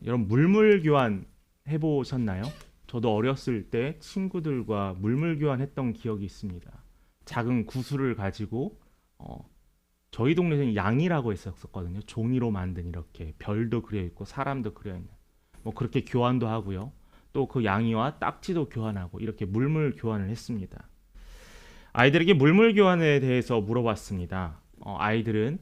여러분 물물 교환 해보셨나요? 저도 어렸을 때 친구들과 물물 교환했던 기억이 있습니다. 작은 구슬을 가지고 저희 동네에서는 양이라고 했었거든요. 종이로 만든 이렇게 별도 그려 있고 사람도 그려 있는 뭐 그렇게 교환도 하고요. 또 그 양이와 딱지도 교환하고 이렇게 물물 교환을 했습니다. 아이들에게 물물 교환에 대해서 물어봤습니다. 아이들은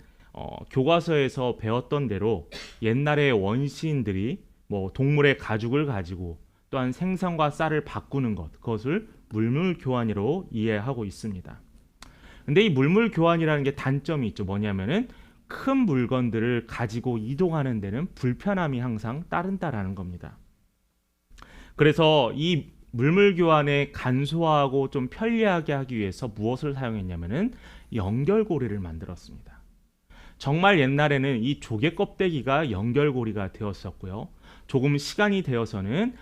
교과서에서 배웠던 대로 옛날의 원시인들이 뭐 동물의 가죽을 가지고 또한 생선과 쌀을 바꾸는 것, 그것을 물물 교환으로 이해하고 있습니다. 근데 이 물물 교환이라는 게 단점이 있죠. 뭐냐면은 큰 물건들을 가지고 이동하는 데는 불편함이 항상 따른다라는 겁니다. 그래서 이 물물 교환에 간소화하고 좀 편리하게 하기 위해서 무엇을 사용했냐면은 연결고리를 만들었습니다. 정말 옛날에는 이 조개 껍데기가 연결고리가 되었었고요. 조금 시간이 되어서는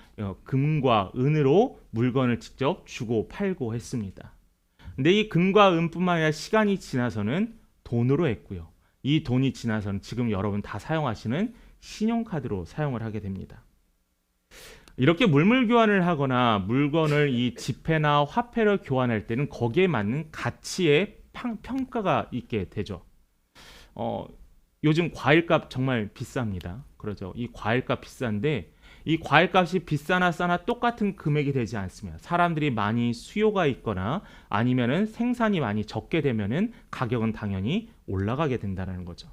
금과 은으로 물건을 직접 주고 팔고 했습니다. 근데 이 금과 은뿐만 아니라 시간이 지나서는 돈으로 했고요. 이 돈이 지나서는 지금 여러분 다 사용하시는 신용카드로 사용을 하게 됩니다. 이렇게 물물 교환을 하거나 물건을 이 지폐나 화폐로 교환할 때는 거기에 맞는 가치의 평가가 있게 되죠. 요즘 과일값 정말 비쌉니다. 그러죠. 이 과일값 비싼데 이 과일값이 비싸나 싸나 똑같은 금액이 되지 않습니다. 사람들이 많이 수요가 있거나 아니면은 생산이 많이 적게 되면은 가격은 당연히 올라가게 된다는 거죠.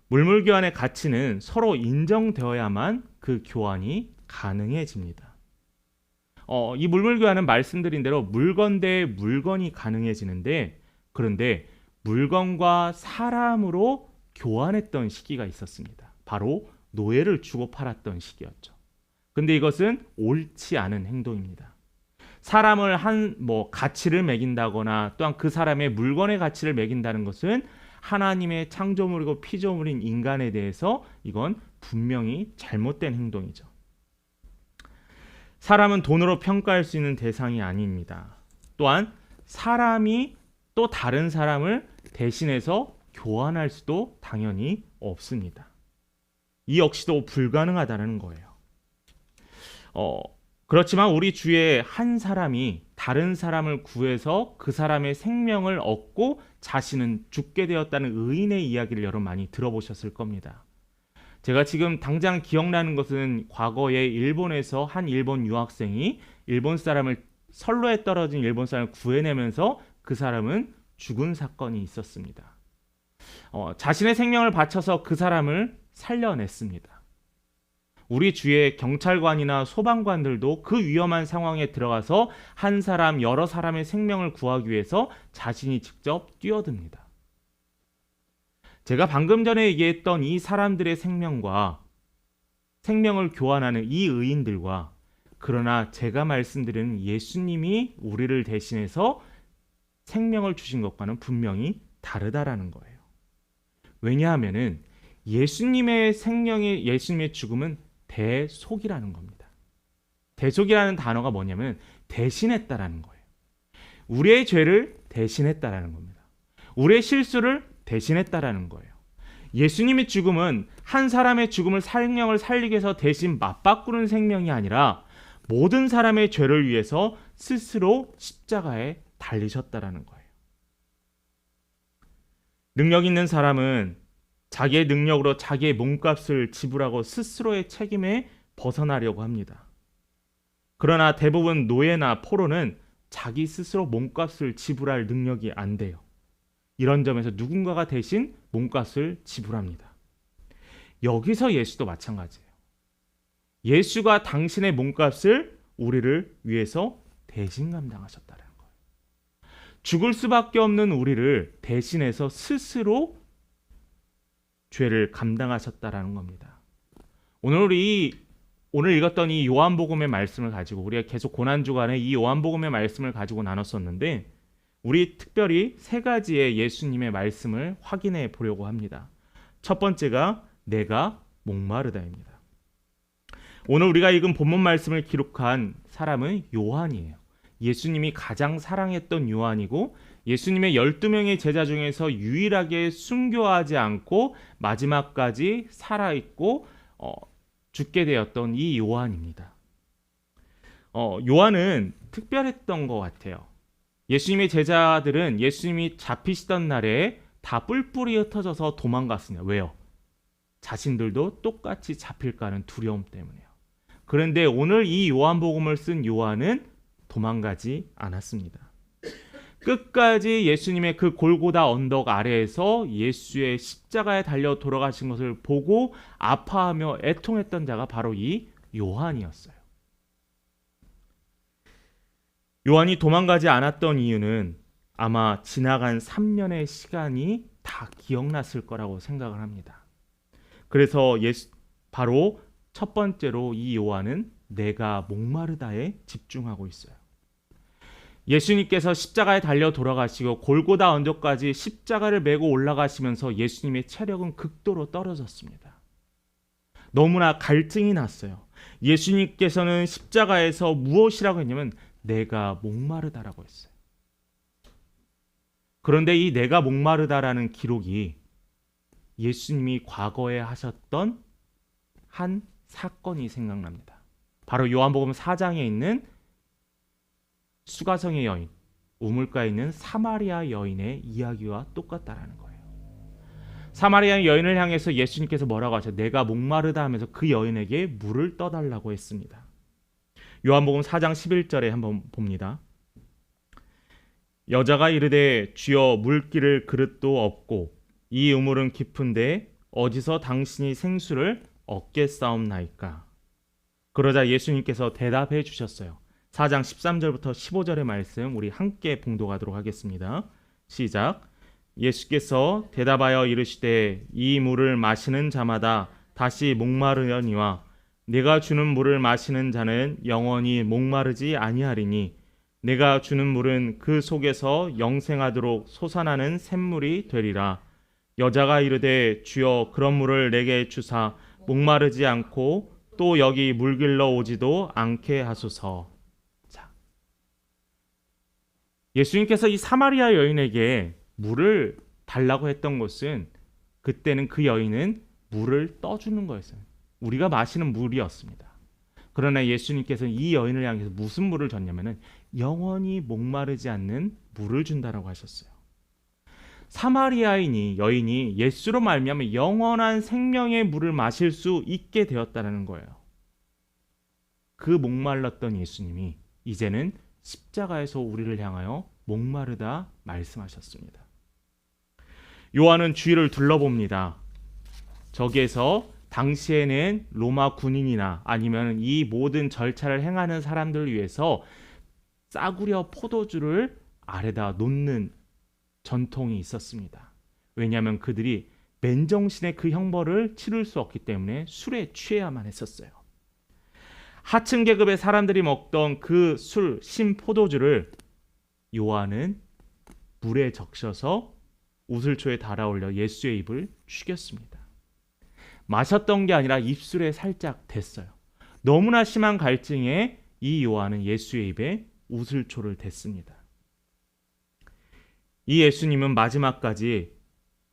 물물 교환의 가치는 서로 인정되어야만 그 교환이 가능해집니다. 이 물물 교환은 말씀드린 대로 물건 대 물건이 가능해지는데 그런데 물건과 사람으로 교환했던 시기가 있었습니다. 바로 노예를 주고 팔았던 시기였죠. 근데 이것은 옳지 않은 행동입니다. 사람을 가치를 매긴다거나 또한 그 사람의 물건의 가치를 매긴다는 것은 하나님의 창조물이고 피조물인 인간에 대해서 이건 분명히 잘못된 행동이죠. 사람은 돈으로 평가할 수 있는 대상이 아닙니다. 또한 사람이 또 다른 사람을 대신해서 교환할 수도 당연히 없습니다. 이 역시도 불가능하다는 거예요. 그렇지만 우리 주위에 한 사람이 다른 사람을 구해서 그 사람의 생명을 얻고 자신은 죽게 되었다는 의인의 이야기를 여러분 많이 들어보셨을 겁니다. 제가 지금 당장 기억나는 것은 과거에 일본에서 한 일본 유학생이 일본 사람을 선로에 떨어진 일본 사람을 구해내면서 그 사람은 죽은 사건이 있었습니다. 자신의 생명을 바쳐서 그 사람을 살려냈습니다. 우리 주위의 경찰관이나 소방관들도 그 위험한 상황에 들어가서 한 사람, 여러 사람의 생명을 구하기 위해서 자신이 직접 뛰어듭니다. 제가 방금 전에 얘기했던 이 사람들의 생명을 교환하는 이 의인들과 그러나 제가 말씀드리는 예수님이 우리를 대신해서 생명을 주신 것과는 분명히 다르다라는 거예요. 왜냐하면은 예수님의 죽음은 대속이라는 겁니다. 대속이라는 단어가 뭐냐면 대신했다라는 거예요. 우리의 죄를 대신했다라는 겁니다. 우리의 실수를 대신했다라는 거예요. 예수님의 죽음은 한 사람의 생명을 살리기 위해서 대신 맞바꾸는 생명이 아니라 모든 사람의 죄를 위해서 스스로 십자가에 달리셨다라는 거예요. 능력 있는 사람은 자기의 능력으로 자기의 몸값을 지불하고 스스로의 책임에 벗어나려고 합니다. 그러나 대부분 노예나 포로는 자기 스스로 몸값을 지불할 능력이 안 돼요. 이런 점에서 누군가가 대신 몸값을 지불합니다. 여기서 예수도 마찬가지예요. 예수가 당신의 몸값을 우리를 위해서 대신 감당하셨다는 거예요. 죽을 수밖에 없는 우리를 대신해서 스스로 죄를 감당하셨다라는 겁니다. 오늘 읽었던 이 요한복음의 말씀을 가지고 우리가 계속 고난주간에 이 요한복음의 말씀을 가지고 나눴었는데 우리 특별히 세 가지의 예수님의 말씀을 확인해 보려고 합니다. 첫 번째가 내가 목마르다입니다. 오늘 우리가 읽은 본문 말씀을 기록한 사람은 요한이에요. 예수님이 가장 사랑했던 요한이고 예수님의 12명의 제자 중에서 유일하게 순교하지 않고 마지막까지 살아있고 죽게 되었던 이 요한입니다. 요한은 특별했던 것 같아요. 예수님의 제자들은 예수님이 잡히시던 날에 다 뿔뿔이 흩어져서 도망갔습니다. 왜요? 자신들도 똑같이 잡힐까 하는 두려움 때문에요. 그런데 오늘 이 요한복음을 쓴 요한은 도망가지 않았습니다. 끝까지 예수님의 그 골고다 언덕 아래에서 예수의 십자가에 달려 돌아가신 것을 보고 아파하며 애통했던 자가 바로 이 요한이었어요. 요한이 도망가지 않았던 이유는 아마 지나간 3년의 시간이 다 기억났을 거라고 생각을 합니다. 그래서 바로 첫 번째로 이 요한은 내가 목마르다에 집중하고 있어요. 예수님께서 십자가에 달려 돌아가시고 골고다 언덕까지 십자가를 메고 올라가시면서 예수님의 체력은 극도로 떨어졌습니다. 너무나 갈증이 났어요. 예수님께서는 십자가에서 무엇이라고 했냐면 내가 목마르다라고 했어요. 그런데 이 내가 목마르다라는 기록이 예수님이 과거에 하셨던 한 사건이 생각납니다. 바로 요한복음 4장에 있는 수가성의 여인, 우물가에 있는 사마리아 여인의 이야기와 똑같다라는 거예요. 사마리아 여인을 향해서 예수님께서 뭐라고 하셨어요? 내가 목마르다 하면서 그 여인에게 물을 떠달라고 했습니다. 요한복음 4장 11절에 한번 봅니다. 여자가 이르되 주여 물기를 그릇도 없고 이 우물은 깊은데 어디서 당신이 생수를 얻겠사옵나이까? 그러자 예수님께서 대답해 주셨어요. 4장 13절부터 15절의 말씀 우리 함께 봉독하도록 하겠습니다. 시작. 예수께서 대답하여 이르시되 이 물을 마시는 자마다 다시 목마르려니와 내가 주는 물을 마시는 자는 영원히 목마르지 아니하리니 내가 주는 물은 그 속에서 영생하도록 솟아나는 샘물이 되리라. 여자가 이르되 주여 그런 물을 내게 주사 목마르지 않고 또 여기 물 길러 오지도 않게 하소서. 자, 예수님께서 이 사마리아 여인에게 물을 달라고 했던 것은 그때는 그 여인은 물을 떠주는 거였어요. 우리가 마시는 물이었습니다. 그러나 예수님께서는 이 여인을 향해서 무슨 물을 줬냐면은 영원히 목마르지 않는 물을 준다라고 하셨어요. 사마리아인이 여인이 예수로 말미암아 영원한 생명의 물을 마실 수 있게 되었다는 거예요. 그 목말랐던 예수님이 이제는 십자가에서 우리를 향하여 목마르다 말씀하셨습니다. 요한은 주위를 둘러봅니다. 저기에서 당시에는 로마 군인이나 아니면 이 모든 절차를 행하는 사람들을 위해서 싸구려 포도주를 아래다 놓는 전통이 있었습니다. 왜냐하면 그들이 맨정신에 그 형벌을 치를 수 없기 때문에 술에 취해야만 했었어요. 하층 계급의 사람들이 먹던 그 술, 신 포도주를 요한은 물에 적셔서 우슬초에 달아올려 예수의 입을 죽였습니다. 마셨던 게 아니라 입술에 살짝 댔어요. 너무나 심한 갈증에 이 요한은 예수의 입에 우슬초를 댔습니다. 이 예수님은 마지막까지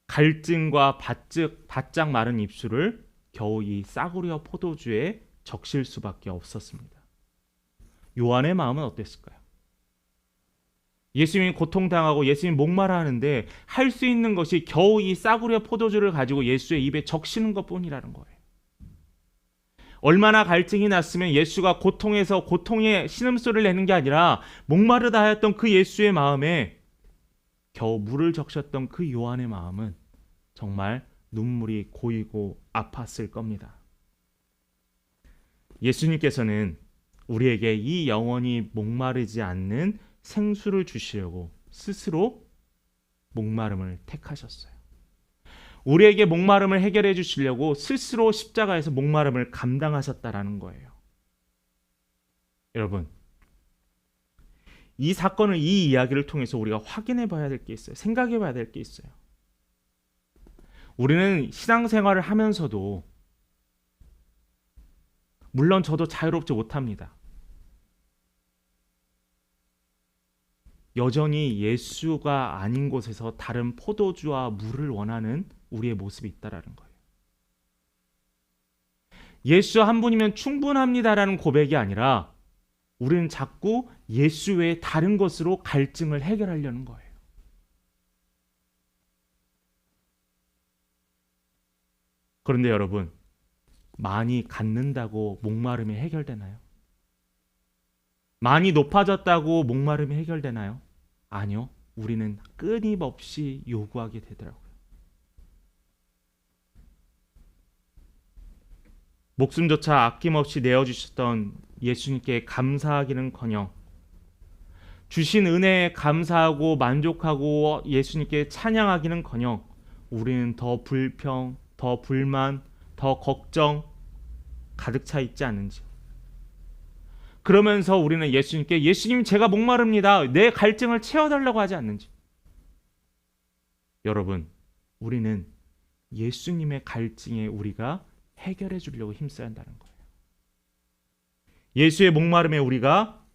갈증과 바짝 마른 입술을 겨우 이 싸구려 포도주에 적실 수밖에 없었습니다. 요한의 마음은 어땠을까요? 예수님이 고통당하고 예수님이 목마르하는데 할 수 있는 것이 겨우 이 싸구려 포도주를 가지고 예수의 입에 적시는 것뿐이라는 거예요. 얼마나 갈증이 났으면 예수가 고통에서 고통의 신음소리를 내는 게 아니라 목마르다 하였던 그 예수의 마음에 겨우 물을 적셨던 그 요한의 마음은 정말 눈물이 고이고 아팠을 겁니다. 예수님께서는 우리에게 이 영원히 목마르지 않는 생수를 주시려고 스스로 목마름을 택하셨어요. 우리에게 목마름을 해결해 주시려고 스스로 십자가에서 목마름을 감당하셨다라는 거예요. 여러분, 이 사건을, 이 이야기를 통해서 우리가 확인해 봐야 될 게 있어요. 생각해 봐야 될 게 있어요. 우리는 신앙생활을 하면서도 물론 저도 자유롭지 못합니다. 여전히 예수가 아닌 곳에서 다른 포도주와 물을 원하는 우리의 모습이 있다라는 거예요. 예수 한 분이면 충분합니다라는 고백이 아니라 우리는 자꾸 예수 외에 다른 것으로 갈증을 해결하려는 거예요. 그런데 여러분, 많이 갖는다고 목마름이 해결되나요? 많이 높아졌다고 목마름이 해결되나요? 아니요. 우리는 끊임없이 요구하게 되더라고요. 목숨조차 아낌없이 내어주셨던 예수님께 감사하기는커녕 주신 은혜에 감사하고 만족하고 예수님께 찬양하기는커녕 우리는 더 불평, 더 불만, 더 걱정 가득 차 있지 않은지. 그러면서 우리는 예수님께 예수님 제가 목마릅니다. 내 갈증을 채워달라고 하지 않는지. 여러분, 우리는 예수님의 갈증에 우리가 해결해 주려고 힘써야 한다는 거예요. 예수의 목마름에 우리가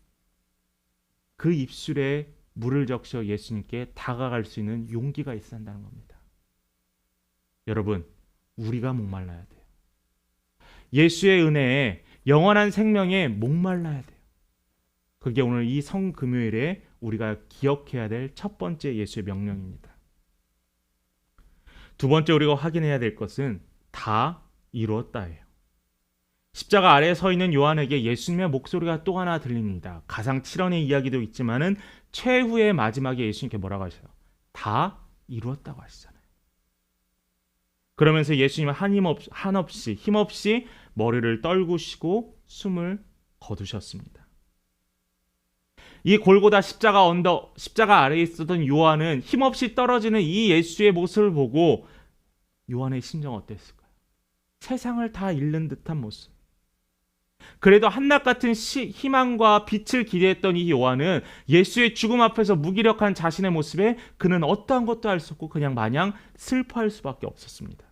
그 입술에 물을 적셔 예수님께 다가갈 수 있는 용기가 있어야 한다는 겁니다. 여러분, 우리가 목말라야 돼요. 예수의 은혜에 영원한 생명에 목말라야 돼요. 그게 오늘 이 성금요일에 우리가 기억해야 될 첫 번째 예수의 명령입니다. 두 번째 우리가 확인해야 될 것은 다 이루었다예요. 십자가 아래에 서 있는 요한에게 예수님의 목소리가 또 하나 들립니다. 가상 7원의 이야기도 있지만은 최후의 마지막에 예수님께 뭐라고 하셔요? 다 이루었다고 하시잖아요. 그러면서 예수님은 한없이 힘없이 머리를 떨구시고 숨을 거두셨습니다. 이 골고다 십자가 언덕, 십자가 아래에 있었던 요한은 힘없이 떨어지는 이 예수의 모습을 보고 요한의 심정 어땠을까요? 세상을 다 잃는 듯한 모습. 그래도 한낮 같은 희망과 빛을 기대했던 이 요한은 예수의 죽음 앞에서 무기력한 자신의 모습에 그는 어떠한 것도 할 수 없고 그냥 마냥 슬퍼할 수밖에 없었습니다.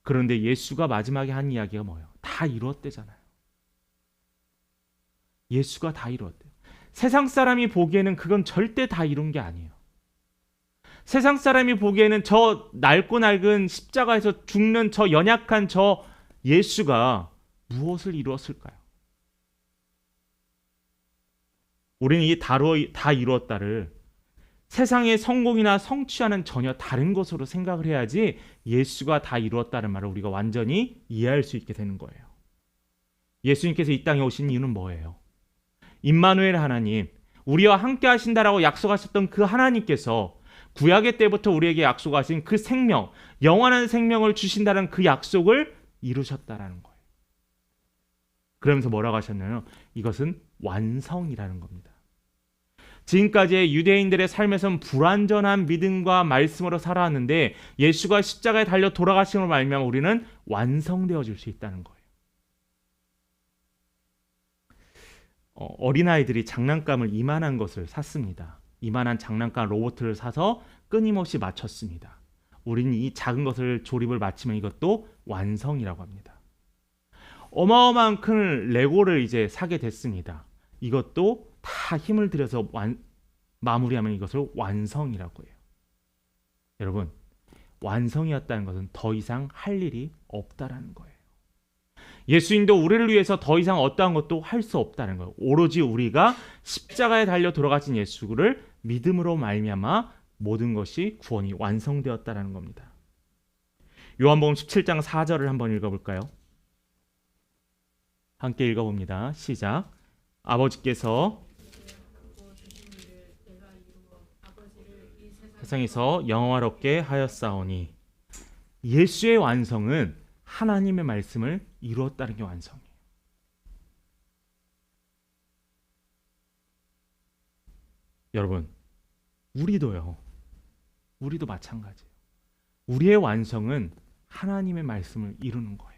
그런데 예수가 마지막에 한 이야기가 뭐예요? 다 이루었대잖아요. 예수가 다 이루었대요. 세상 사람이 보기에는 그건 절대 다 이룬 게 아니에요. 세상 사람이 보기에는 저 낡고 낡은 십자가에서 죽는 저 연약한 저 예수가 무엇을 이루었을까요? 우리는 이 다 이루었다를 세상의 성공이나 성취와는 전혀 다른 것으로 생각을 해야지 예수가 다 이루었다는 말을 우리가 완전히 이해할 수 있게 되는 거예요. 예수님께서 이 땅에 오신 이유는 뭐예요? 임마누엘 하나님, 우리와 함께 하신다라고 약속하셨던 그 하나님께서 구약의 때부터 우리에게 약속하신 그 생명, 영원한 생명을 주신다는 그 약속을 이루셨다라는 거예요. 그러면서 뭐라고 하셨나요? 이것은 완성이라는 겁니다. 지금까지의 유대인들의 삶에서는 불완전한 믿음과 말씀으로 살아왔는데 예수가 십자가에 달려 돌아가심으로 말미암아 우리는 완성되어질 수 있다는 거예요. 어린아이들이 장난감을 이만한 것을 샀습니다. 이만한 장난감 로봇을 사서 끊임없이 맞췄습니다. 우리는 이 작은 것을 조립을 마치면 이것도 완성이라고 합니다. 어마어마한 큰 레고를 이제 사게 됐습니다. 이것도 다 힘을 들여서 마무리하면 이것을 완성이라고 해요. 여러분, 완성이었다는 것은 더 이상 할 일이 없다라는 거예요. 예수님도 우리를 위해서 더 이상 어떠한 것도 할 수 없다는 거예요. 오로지 우리가 십자가에 달려 돌아가신 예수를 믿음으로 말미암아 모든 것이 구원이 완성되었다라는 겁니다. 요한복음 17장 4절을 한번 읽어볼까요? 함께 읽어봅니다. 시작. 아버지께서 세상에서 영화롭게 하였사오니. 예수의 완성은 하나님의 말씀을 이루었다는 게 완성이에요. 여러분, 우리도 마찬가지예요. 우리의 완성은 하나님의 말씀을 이루는 거예요.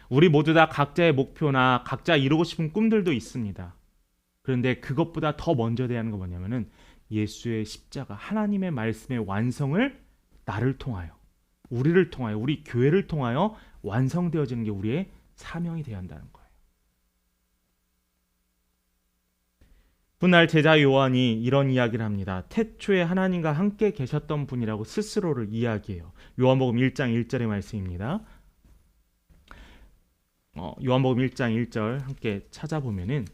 우리 모두 다 각자의 목표나 각자 이루고 싶은 꿈들도 있습니다. 그런데 그것보다 더 먼저 돼야 하는 거 뭐냐면은 예수의 십자가, 하나님의 말씀의 완성을 나를 통하여, 우리를 통하여, 우리 교회를 통하여 완성되어지는 게 우리의 사명이 되어야 한다는 거예요. 훗날 제자 요한이 이런 이야기를 합니다. 태초에 하나님과 함께 계셨던 분이라고 스스로를 이야기해요. 요한복음 1장 1절의 말씀입니다. 요한복음 1장 1절 함께 찾아보면은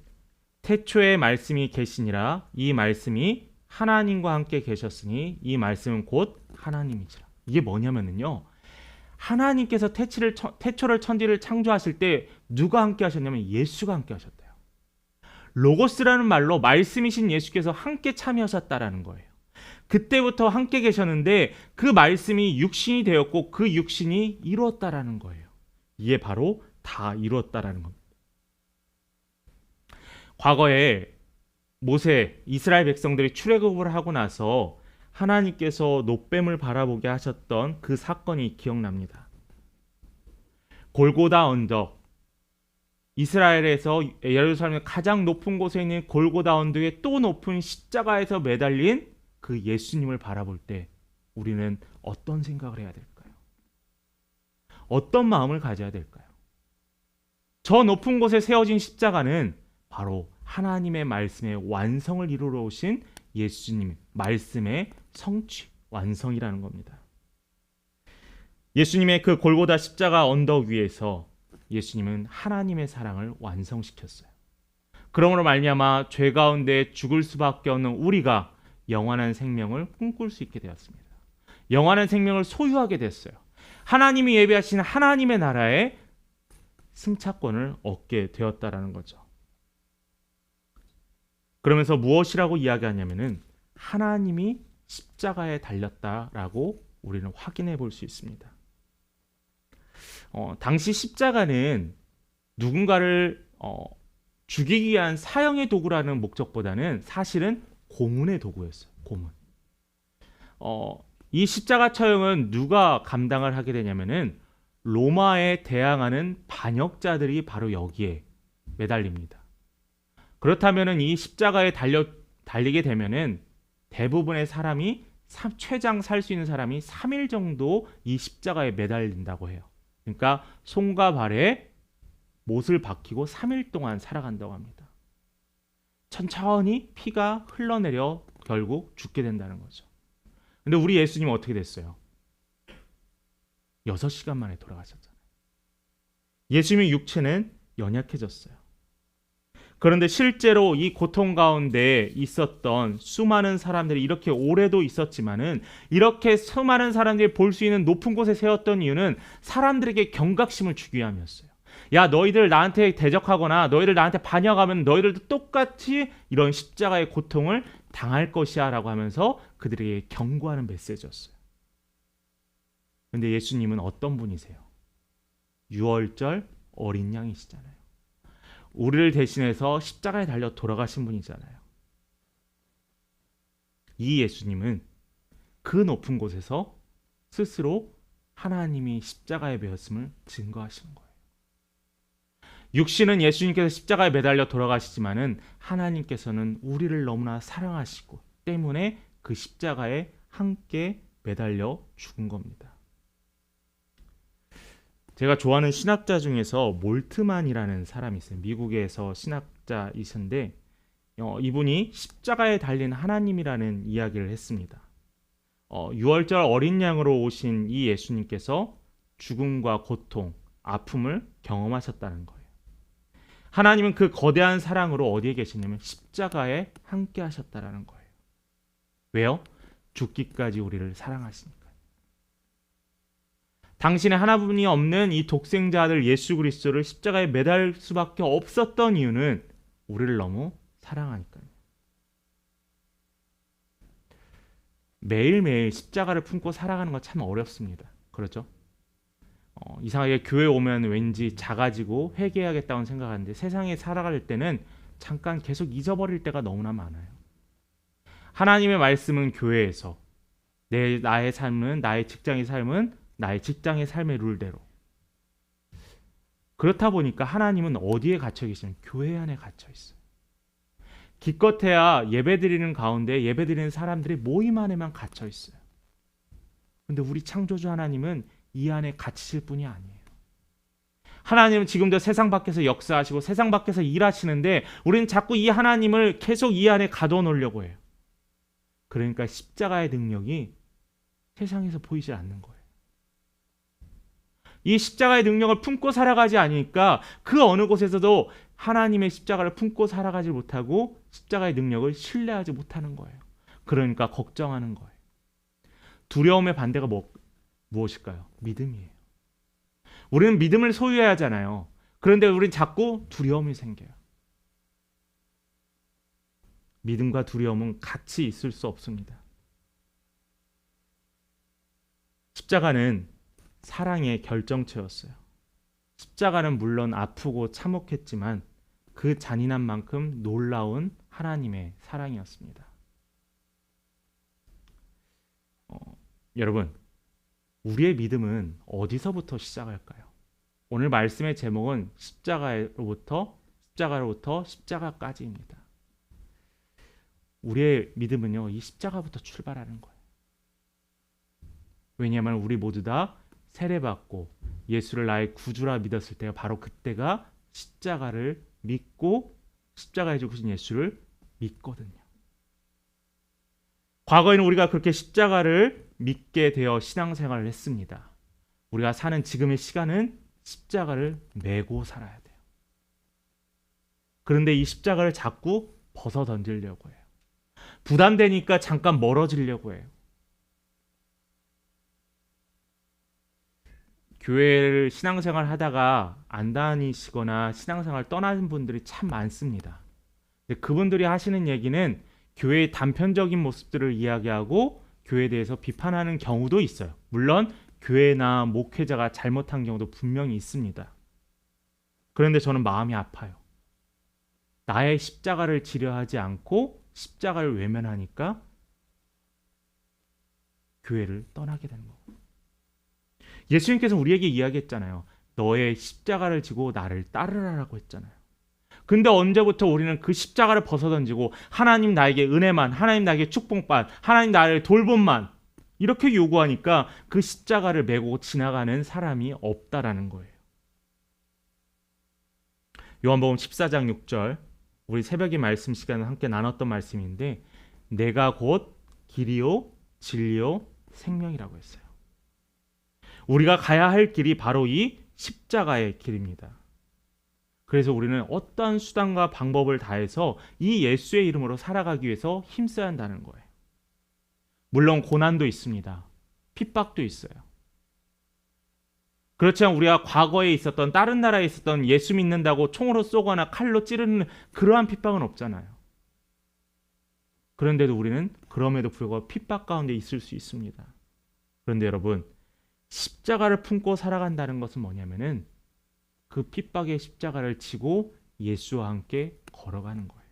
태초에 말씀이 계시니라 이 말씀이 하나님과 함께 계셨으니 이 말씀은 곧 하나님이시라. 이게 뭐냐면요. 하나님께서 태초를 천지를 창조하실 때 누가 함께 하셨냐면 예수가 함께 하셨대요. 로고스라는 말로 말씀이신 예수께서 함께 참여하셨다라는 거예요. 그때부터 함께 계셨는데 그 말씀이 육신이 되었고 그 육신이 이루었다라는 거예요. 이게 바로 다 이루었다라는 겁니다. 과거에 모세, 이스라엘 백성들이 출애굽을 하고 나서 하나님께서 놋뱀을 바라보게 하셨던 그 사건이 기억납니다. 골고다 언덕, 이스라엘에서 예루살렘의 가장 높은 곳에 있는 골고다 언덕의 또 높은 십자가에서 매달린 그 예수님을 바라볼 때 우리는 어떤 생각을 해야 될까요? 어떤 마음을 가져야 될까요? 저 높은 곳에 세워진 십자가는 바로 하나님의 말씀의 완성을 이루러 오신 예수님 말씀의 성취, 완성이라는 겁니다. 예수님의 그 골고다 십자가 언덕 위에서 예수님은 하나님의 사랑을 완성시켰어요. 그러므로 말미암아 죄 가운데 죽을 수밖에 없는 우리가 영원한 생명을 꿈꿀 수 있게 되었습니다. 영원한 생명을 소유하게 됐어요. 하나님이 예비하신 하나님의 나라에 승차권을 얻게 되었다라는 거죠. 그러면서 무엇이라고 이야기하냐면은 하나님이 십자가에 달렸다라고 우리는 확인해 볼 수 있습니다. 당시 십자가는 누군가를 죽이기 위한 사형의 도구라는 목적보다는 사실은 고문의 도구였어요. 고문. 이 십자가 처형은 누가 감당을 하게 되냐면은 로마에 대항하는 반역자들이 바로 여기에 매달립니다. 그렇다면은 이 십자가에 달리게 되면은 대부분의 사람이 최장 살 수 있는 사람이 3일 정도 이 십자가에 매달린다고 해요. 그러니까 손과 발에 못을 박히고 3일 동안 살아간다고 합니다. 천천히 피가 흘러내려 결국 죽게 된다는 거죠. 근데 우리 예수님은 어떻게 됐어요? 6시간 만에 돌아가셨잖아요. 예수님의 육체는 연약해졌어요. 그런데 실제로 이 고통 가운데 있었던 수많은 사람들이 이렇게 오래도 있었지만은 이렇게 수많은 사람들이 볼 수 있는 높은 곳에 세웠던 이유는 사람들에게 경각심을 주기 위함이었어요. 야, 너희들 나한테 대적하거나 너희들 나한테 반역하면 너희들도 똑같이 이런 십자가의 고통을 당할 것이야 라고 하면서 그들에게 경고하는 메시지였어요. 그런데 예수님은 어떤 분이세요? 유월절 어린 양이시잖아요. 우리를 대신해서 십자가에 달려 돌아가신 분이잖아요. 이 예수님은 그 높은 곳에서 스스로 하나님이 십자가에 매였음을 증거하시는 거예요. 육신은 예수님께서 십자가에 매달려 돌아가시지만은 하나님께서는 우리를 너무나 사랑하시고 때문에 그 십자가에 함께 매달려 죽은 겁니다. 제가 좋아하는 신학자 중에서 몰트만이라는 사람이 있어요. 미국에서 신학자이신데 이분이 십자가에 달린 하나님이라는 이야기를 했습니다. 6월절 어린 양으로 오신 이 예수님께서 죽음과 고통, 아픔을 경험하셨다는 거예요. 하나님은 그 거대한 사랑으로 어디에 계시냐면 십자가에 함께 하셨다라는 거예요. 왜요? 죽기까지 우리를 사랑하시니까. 당신의 하나분이 없는 이 독생자 아들 예수 그리스도를 십자가에 매달 수밖에 없었던 이유는 우리를 너무 사랑하니까요. 매일매일 십자가를 품고 살아가는 건 참 어렵습니다. 그렇죠? 이상하게 교회 오면 왠지 작아지고 회개해야겠다고 생각하는데 세상에 살아갈 때는 잠깐 계속 잊어버릴 때가 너무나 많아요. 하나님의 말씀은 교회에서 나의 삶은 나의 직장의 삶은 나의 직장의 삶의 룰대로. 그렇다 보니까 하나님은 어디에 갇혀 계시냐면 교회 안에 갇혀 있어요. 기껏해야 예배드리는 가운데 예배드리는 사람들이 모임 안에만 갇혀 있어요. 근데 우리 창조주 하나님은 이 안에 갇히실 분이 아니에요. 하나님은 지금도 세상 밖에서 역사하시고 세상 밖에서 일하시는데 우리는 자꾸 이 하나님을 계속 이 안에 가둬놓으려고 해요. 그러니까 십자가의 능력이 세상에서 보이지 않는 거예요. 이 십자가의 능력을 품고 살아가지 않으니까 그 어느 곳에서도 하나님의 십자가를 품고 살아가지 못하고 십자가의 능력을 신뢰하지 못하는 거예요. 그러니까 걱정하는 거예요. 두려움의 반대가 무엇일까요? 믿음이에요. 우리는 믿음을 소유해야 하잖아요. 그런데 우리는 자꾸 두려움이 생겨요. 믿음과 두려움은 같이 있을 수 없습니다. 십자가는 사랑의 결정체였어요. 십자가는 물론 아프고 참혹했지만 그 잔인한 만큼 놀라운 하나님의 사랑이었습니다. 여러분, 우리의 믿음은 어디서부터 시작할까요? 오늘 말씀의 제목은 십자가로부터 십자가까지입니다. 우리의 믿음은요, 이 십자가부터 출발하는 거예요. 왜냐하면 우리 모두 다 세례받고 예수를 나의 구주라 믿었을 때가 바로 그때가 십자가를 믿고 십자가에 죽으신 예수를 믿거든요. 과거에는 우리가 그렇게 십자가를 믿게 되어 신앙생활을 했습니다. 우리가 사는 지금의 시간은 십자가를 메고 살아야 돼요. 그런데 이 십자가를 자꾸 벗어 던지려고 해요. 부담되니까 잠깐 멀어지려고 해요. 교회를 신앙생활 하다가 안 다니시거나 신앙생활 떠나는 분들이 참 많습니다. 근데 그분들이 하시는 얘기는 교회의 단편적인 모습들을 이야기하고 교회에 대해서 비판하는 경우도 있어요. 물론 교회나 목회자가 잘못한 경우도 분명히 있습니다. 그런데 저는 마음이 아파요. 나의 십자가를 지려 하지 않고 십자가를 외면하니까 교회를 떠나게 되는 거고. 예수님께서 우리에게 이야기했잖아요. 너의 십자가를 지고 나를 따르라라고 했잖아요. 근데 언제부터 우리는 그 십자가를 벗어던지고 하나님 나에게 은혜만, 하나님 나에게 축복만, 하나님 나를 돌봄만 이렇게 요구하니까 그 십자가를 메고 지나가는 사람이 없다라는 거예요. 요한복음 14장 6절, 우리 새벽의 말씀 시간에 함께 나눴던 말씀인데 내가 곧 길이요 진리요 생명이라고 했어요. 우리가 가야 할 길이 바로 이 십자가의 길입니다. 그래서 우리는 어떠한 수단과 방법을 다해서 이 예수의 이름으로 살아가기 위해서 힘써야 한다는 거예요. 물론 고난도 있습니다. 핍박도 있어요. 그렇지만 우리가 과거에 있었던 다른 나라에 있었던 예수 믿는다고 총으로 쏘거나 칼로 찌르는 그러한 핍박은 없잖아요. 그런데도 우리는 그럼에도 불구하고 핍박 가운데 있을 수 있습니다. 그런데 여러분, 십자가를 품고 살아간다는 것은 뭐냐면은 그 핍박의 십자가를 지고 예수와 함께 걸어가는 거예요.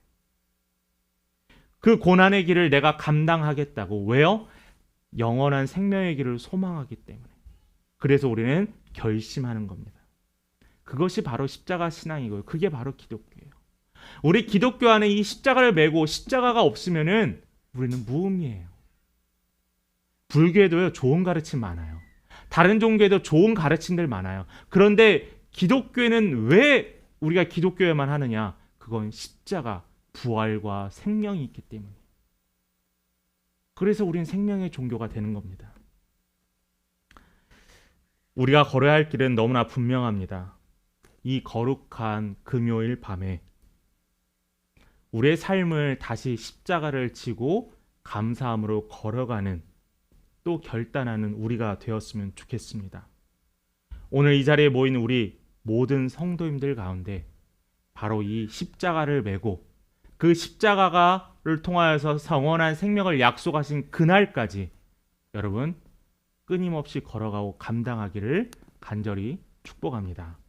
그 고난의 길을 내가 감당하겠다고. 왜요? 영원한 생명의 길을 소망하기 때문에. 그래서 우리는 결심하는 겁니다. 그것이 바로 십자가 신앙이고요. 그게 바로 기독교예요. 우리 기독교 안에 이 십자가를 메고 십자가가 없으면은 우리는 무의미해요. 불교에도요, 좋은 가르침 많아요. 다른 종교에도 좋은 가르침들 많아요. 그런데 기독교에는 왜 우리가 기독교에만 하느냐? 그건 십자가, 부활과 생명이 있기 때문에. 그래서 우리는 생명의 종교가 되는 겁니다. 우리가 걸어야 할 길은 너무나 분명합니다. 이 거룩한 금요일 밤에 우리의 삶을 다시 십자가를 지고 감사함으로 걸어가는, 또 결단하는 우리가 되었으면 좋겠습니다. 오늘 이 자리에 모인 우리 모든 성도님들 가운데 바로 이 십자가를 메고 그 십자가를 통하여서 영원한 생명을 약속하신 그날까지 여러분 끊임없이 걸어가고 감당하기를 간절히 축복합니다.